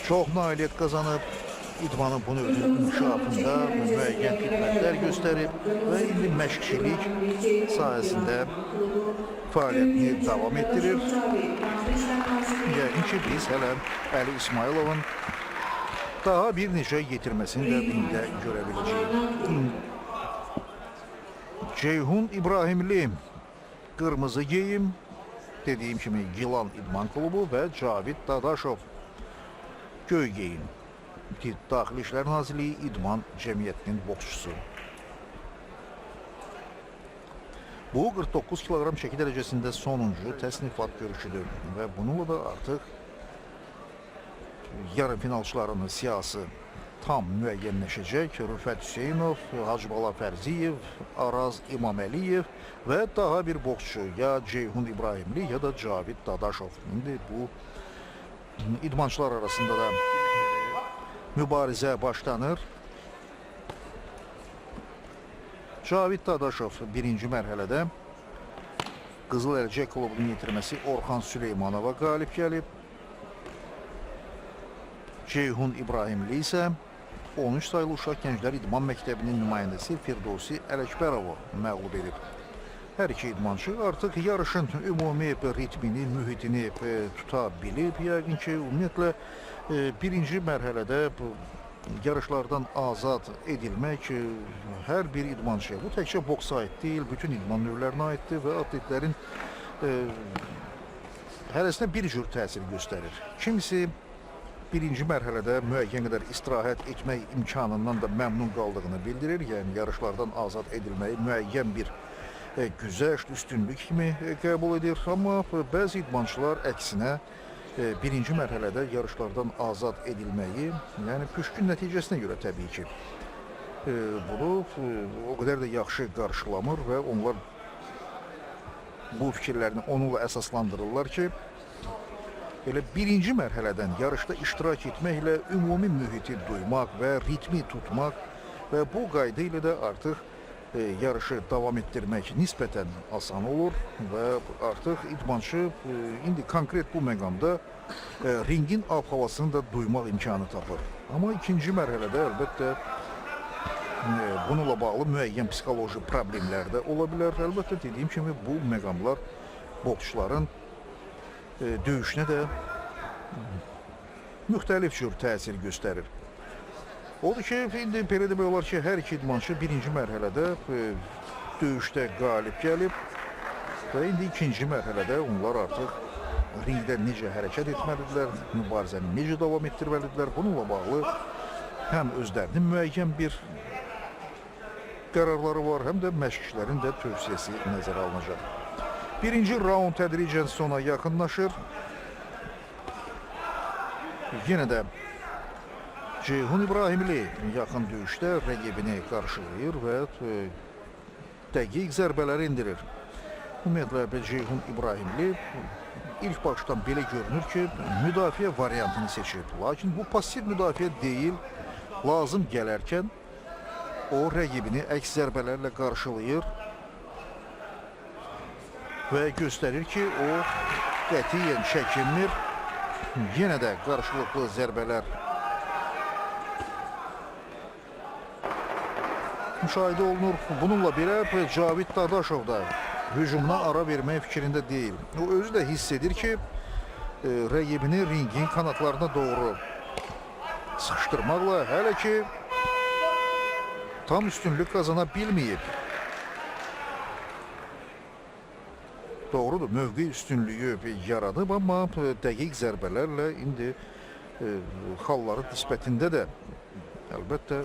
Çox nailiyyət qazanıb. İdmanın bunu özünün inkişafında müəyyən xidmətlər göstərib və indi məşqçilik sayəsində fəaliyyətini davam etdirir. Yəqin ki, biz hələ Əli İsmayılovun daha bir neçə yetirməsini də ində görə biləcəyik. Ceyhun İbrahimli qırmızı geyim, dediyim kimi Gilan İdman Klubu və Cavid Dadaşov göy geyim. Daxili İşlər Nazirliyi İdman Cəmiyyətinin boksçusu. Bu 49 kilogram çəki dərəcəsində sonuncu təsnifat görüşüdür və bununla da artıq yarım finalçıların siyasi tam müəyyənləşəcək. Rüfət Hüseynov, Hacıbala Fərziyev, Araz İmaməliyev və daha bir boksçu, ya Ceyhun İbrahimli ya da Cavid Dadaşov. İndi bu idmançılar arasında da mübarizə başlanır. Cavid Dadaşov birinci mərhələdə Qızıl Əlcək klubunun yetirməsi Orxan Süleymanova qalib gəlib. Ceyhun İbrahimli isə 13 saylı Uşaq Gənclər İdman Məktəbinin nümayəndəsi Firdovsi Ələkbərovu məğlub edib. Hər iki idmançı artıq yarışın ümumi ritmini, mühitini tuta bilib. Yəqin ki, ümumiyyətlə birinci mərhələdə yarışlardan azad edilmək hər bir idmançıya, bu təkcə boksa aid deyil, bütün idman növlərinə aiddir və atletlərin hərəsinə bir cür təsir göstərir. Kimisi birinci mərhələdə müəyyən qədər istirahət etmək imkanından da məmnun qaldığını bildirir. Yəni, yarışlardan azad edilməyi müəyyən bir güzəşt, üstünlük kimi qəbul edir. Amma bəzi idmançılar əksinə birinci mərhələdə yarışlardan azad edilməyi, yəni püşkün nəticəsinə görə təbii ki, bunu o qədər də yaxşı qarşılamır və onlar bu fikirlərini onunla əsaslandırırlar ki, elə birinci mərhələdən yarışda iştirak etməklə ümumi mühiti duymaq və ritmi tutmaq və bu qayda ilə də artıq yarışı davam etdirmək nisbətən asan olur və artıq idmançı indi konkret bu məqamda ringin ab-havasını da duymaq imkanı tapır. Amma ikinci mərhələdə əlbəttə bununla bağlı müəyyən psixoloji problemlər də ola bilər. Əlbəttə dediyim kimi bu məqamlar boksçuların döyüşünə də müxtəlif cür təsir göstərir. Odur ki, indi belə demək olar ki, hər iki idmançı birinci mərhələdə döyüşdə qalib gəlib və indi ikinci mərhələdə onlar artıq ringdə necə hərəkət etməlidirlər, mübarizəni necə davam etdirməlidirlər. Bununla bağlı həm özlərinin müəyyən bir qərarları var, həm də məşqçilərin də tövsiyəsi nəzərə alınacaq. Birinci raund tədricən sona yaxınlaşır. Yenə də Ceyhun İbrahimli yaxın döyüşdə rəqibini qarşılayır və dəqiq zərbələri indirir. Ümumiyyətlə, Ceyhun İbrahimli ilk başdan belə görünür ki, müdafiə variantını seçib. Lakin bu pasiv müdafiə deyil, lazım gələrkən o rəqibini əks zərbələrlə qarşılayır və göstərir ki, o qətiyyən çəkinmir. Yenə də qarşılıqlı zərbələr müşahidə olunur. Bununla belə Cavid Dadaşov da hücumuna ara vermək fikrində deyil. O özü də hiss edir ki, rəqibini ringin kanatlarına doğru sıxışdırmaqla hələ ki tam üstünlük qazana bilməyib. Doğrudur, mövqe üstünlüyü yaradıb, amma dəqiq zərbələrlə indi xalları nisbətində də əlbəttə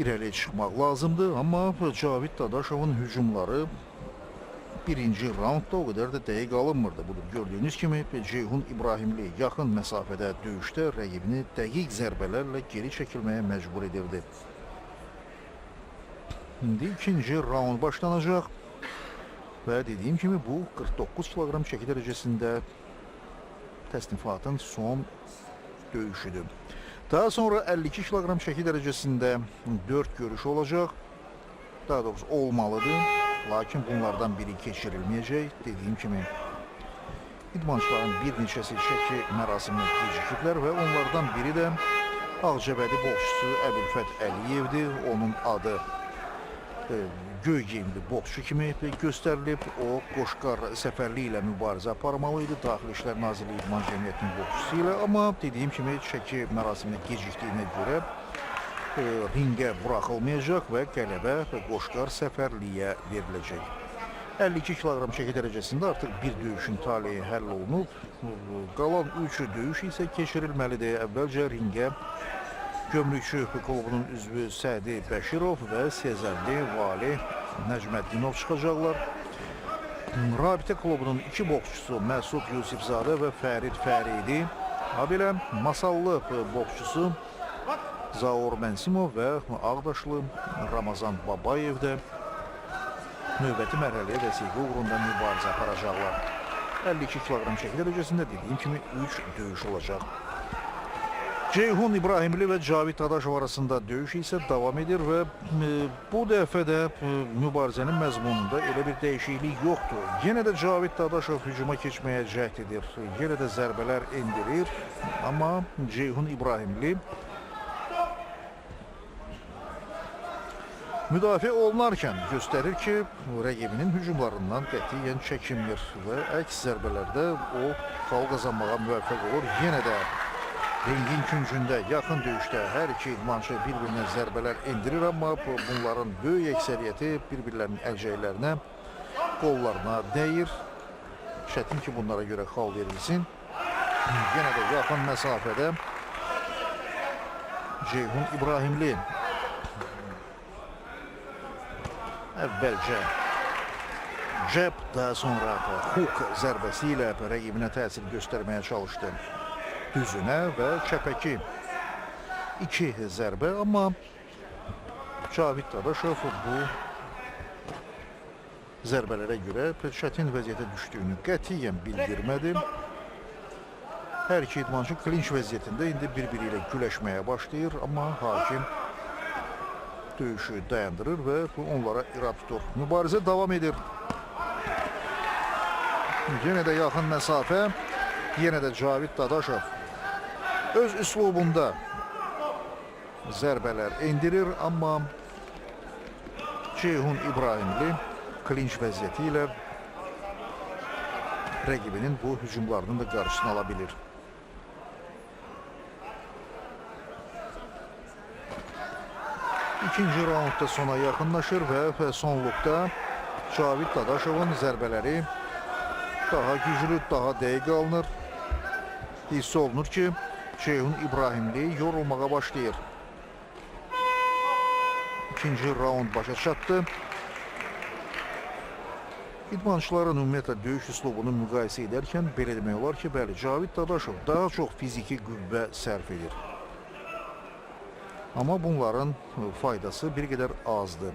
irəliyə çıxmaq lazımdır. Amma Cavid Dadaşovun hücumları birinci raundda o qədər də dəqiq alınmırdı. Budur, gördüyünüz kimi Ceyhun İbrahimli yaxın məsafədə döyüşdə rəqibini dəqiq zərbələrlə geri çəkilməyə məcbur edirdi. İndi ikinci raund başlanacaq və dediyim kimi bu 49 kilogram çəki dərəcəsində təsnifatın son döyüşüdür. Daha sonra 52 kilogram çəki dərəcəsində 4 görüş olacaq. Daha doğrusu olmalıdır. Lakin bunlardan biri keçirilməyəcək. Dediyim kimi İdmançıların bir neçəsi çəki mərasiminə gecikiblər və onlardan biri də Ağcabədi boksçusu Əbülfət Əliyevdir. Onun adı göy geyimli boksçu kimi göstərilib. O, qoşqar səfərliyi ilə mübarizə aparmalı idi Daxili İşlər Nazirliyi İdman Cəmiyyətinin boksçusu ilə. Amma dediyim kimi çəki mərasiminə gecikdiyinə görə ringə buraxılmayacaq və qələbə qoşqar səfərliyə veriləcək. 52 kilogram çəki dərəcəsində artıq bir döyüşün taleyi həll olunub. Qalan 3 döyüş isə keçirilməlidir. Əvvəlcə ringə Gömrükçü klubunun üzvü Sədi Bəşirov və Sezərli Vali Nəcməddinov çıxacaqlar. Rabitə klubunun 2 boksçusu Məsud Yusifzadə və Fərid Fəridi, habelə Masallı boksçusu Zaur Mənsimov və Ağdaşlı Ramazan Babayev də növbəti mərhələyə vəsiqə uğrunda mübarizə aparacaqlar. 52 kilogram çəki dərəcəsində dediyim kimi 3 döyüş olacaq. Ceyhun İbrahimli və Cavid Dadaşov arasında döyüş isə davam edir və bu dəfə də mübarizənin məzmununda elə bir dəyişiklik yoxdur. Yenə də Cavid Dadaşov hücuma keçməyə cəhd edir. Yenə də zərbələr endirir. Amma Ceyhun İbrahimli müdafiə olunarkən göstərir ki, rəqibinin hücumlarından qətiyyən çəkinmir və əks zərbələrdə o xal qazanmağa müvəffəq olur. Yenə də ringin küncündə yaxın döyüşdə hər iki idmançı bir-birinə zərbələr endirir, amma bunların böyük əksəriyyəti bir-birlərinin əlcəklərinə, qollarına dəyir. Çətin ki, bunlara görə xal verilsin. Yenə də yaxın məsafədə Ceyhun İbrahimli əvvəlcə cəb, daha sonra huk zərbəsi ilə rəqibinə təsir göstərməyə çalışdı. Düzünə və çəpəki 2 zərbə, amma Cavid Dadaşov bu zərbələrə görə çətin vəziyyətə düşdüyünü qətiyyən bildirmədi. Hər iki idmançı klinç vəziyyətində indi bir-biri ilə güləşməyə başlayır, amma hakim döyüşü dayandırır və onlara irad tutur. Mübarizə davam edir. Yenə də yaxın məsafə, yenə də Cavid Dadaşov öz üslubunda zərbələr endirir, amma Ceyhun İbrahimli klinç vəziyyəti ilə rəqibinin bu hücumlarının da qarşısını ala bilir. İkinci raundda sona yaxınlaşır və sonluqda Cavid Dadaşovun zərbələri daha güclü, daha dəqiq alınır. Hiss olunur ki, Ceyhun İbrahimli yorulmağa başlayır. İkinci raund başa çatdı. İdmançıların ümumiyyətlə döyüş üslubunu müqayisə edərkən belə demək olar ki, bəli, Cavid Dadaşov daha çox fiziki qüvvə sərf edir. Amma bunların faydası bir qədər azdır.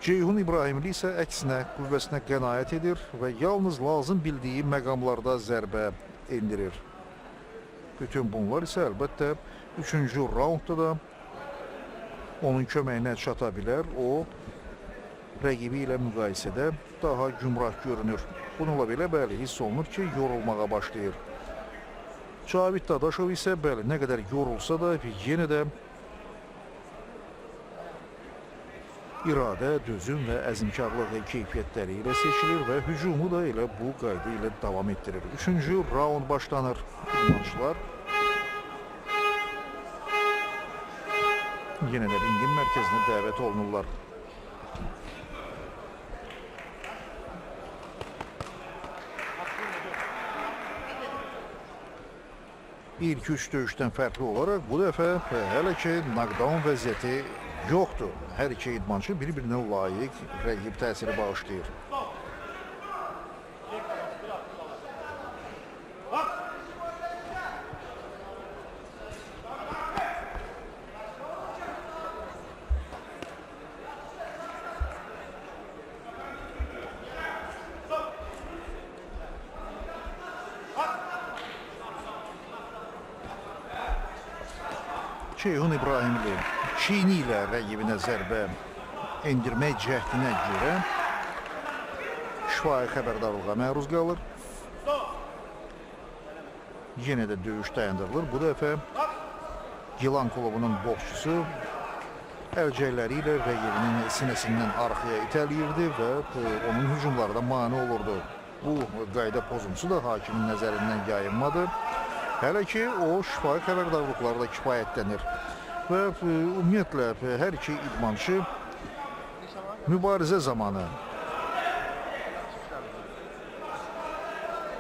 Ceyhun İbrahimli isə əksinə qüvvəsinə qənaət edir və yalnız lazım bildiyi məqamlarda zərbə endirir. Bütün bunlar isə əlbəttə 3-cü raundda da onun köməyinə çata bilər. O, rəqibi ilə müqayisədə daha gümrah görünür. Bununla belə bəli, hiss olunur ki, yorulmağa başlayır. Cavid Dadaşov isə bəli, nə qədər yorulsa da yenə də iradə, dözüm və əzmkarlıq keyfiyyətləri ilə seçilir və hücumu da elə bu qayda ilə davam etdirir. 3-cü raund başlanır. İdmançılar yenə də ringin mərkəzinə dəvət olunurlar. İlk 3 döyüşdən fərqli olaraq bu dəfə hələ ki knockdown vəziyyəti yoxdur. Hər iki idmançı bir-birinə layiq rəqib təsiri bağışlayır. Ceyhun İbrahimli çiyni ilə rəqibinə zərbə endirmək cəhdinə görə şifahi xəbərdarlığa məruz qalır. yenə də döyüş dayandırılır. Bu dəfə Gilan klubunun boksçusu əlcəkləri ilə rəqibinin sinəsindən arxaya itələyirdi və onun hücumlarına mane olurdu. Bu qayda pozuntusu da hakimin nəzərindən yayınmadı. Hələ ki, o şifahi xəbərdarlıqlarda kifayətlənir və ümumiyyətlə hər iki idmançı mübarizə zamanı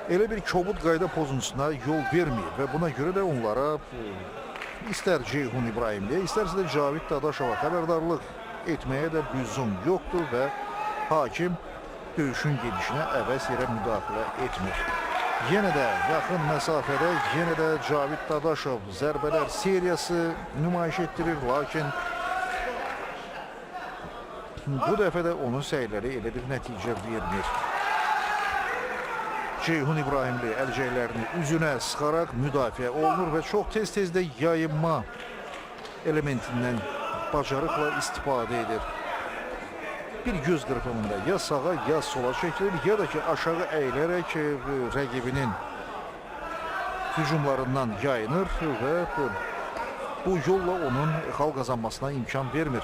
elə bir kobud qayda pozuntusuna yol verməyib və buna görə də onlara istər Ceyhun İbrahimliyə, istərsə də Cavid Dadaşova xəbərdarlıq etməyə də lüzum yoxdur və hakim döyüşün gedişinə əvəz yerə müdaxilə etmir. Yenə də yaxın məsafədə, yenə də Cavid Dadaşov zərbələr seriyası nümayiş etdirir, lakin bu dəfə də onun səyləri elə bir nəticə vermir. Ceyhun İbrahimli əlcəklərini üzünə sıxaraq müdafiə olunur və çox tez-tez də yayınma elementindən bacarıqla istifadə edir. Bir göz qırpımında ya sağa, ya sola çəkilir, ya da ki aşağı əyilərək rəqibinin hücumlarından yayınır və bu yolla onun xal qazanmasına imkan vermir.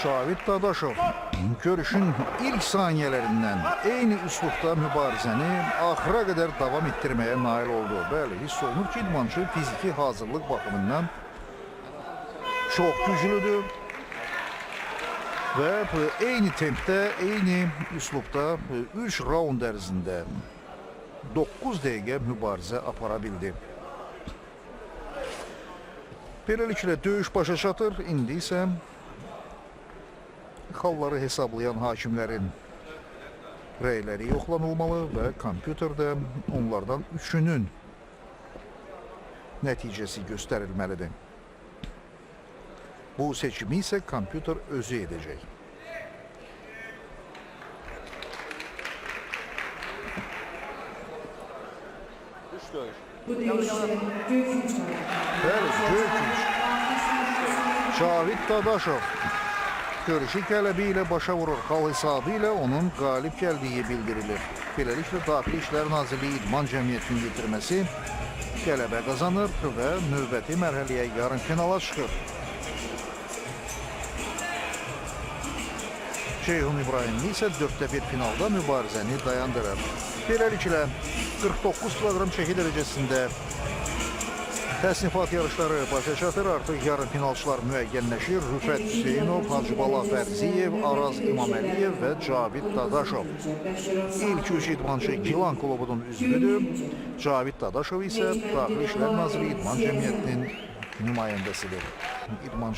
Cavid Dadaşov görüşün ilk saniyələrindən eyni üslubda mübarizəni axıra qədər davam etdirməyə nail oldu. Bəli, hiss olunur ki, idmançı fiziki hazırlıq baxımından çox güclüdür və eyni tempdə, eyni üslubda 3 raund ərzində 9 dəqiqə mübarizə apara bildi. Beləliklə döyüş başa çatır, indi isə xalları hesablayan hakimlərin rəyləri yoxlanılmalı və kompüterdə onlardan üçünün nəticəsi göstərilməlidir. Bu seçimi isə kompüter özü edəcək. Bu döyüşdə Göykunç var. Bəli, Göykunç. Cavid Dadaşov görüşü qələbi ilə başa vurur. Xal hesabı ilə onun qalib gəldiyi bildirilir. Beləliklə, Daxili İşlər Nazirliyi İdman Cəmiyyətinin yetirməsi qələbə qazanır və növbəti mərhələyə yarım finala çıxır. Ceyhun İbrahimli isə 4-də 1 finalda mübarizəni dayandırır. Beləliklə, 49 kilogram çəki dərəcəsində təsnifat yarışları başa çatır. Artıq yarım finalçılar müəyyənləşir. Rüfət Hüseynov, Hacıbala Fərziyev, Araz İmaməliyev və Cavid Dadaşov. İlk 3 idmançı Gilan klubunun üzvüdür. Cavid Dadaşov isə Daxili İşlər Nazirliyi İdman Cəmiyyətinin nümayəndəsidir. İdmançı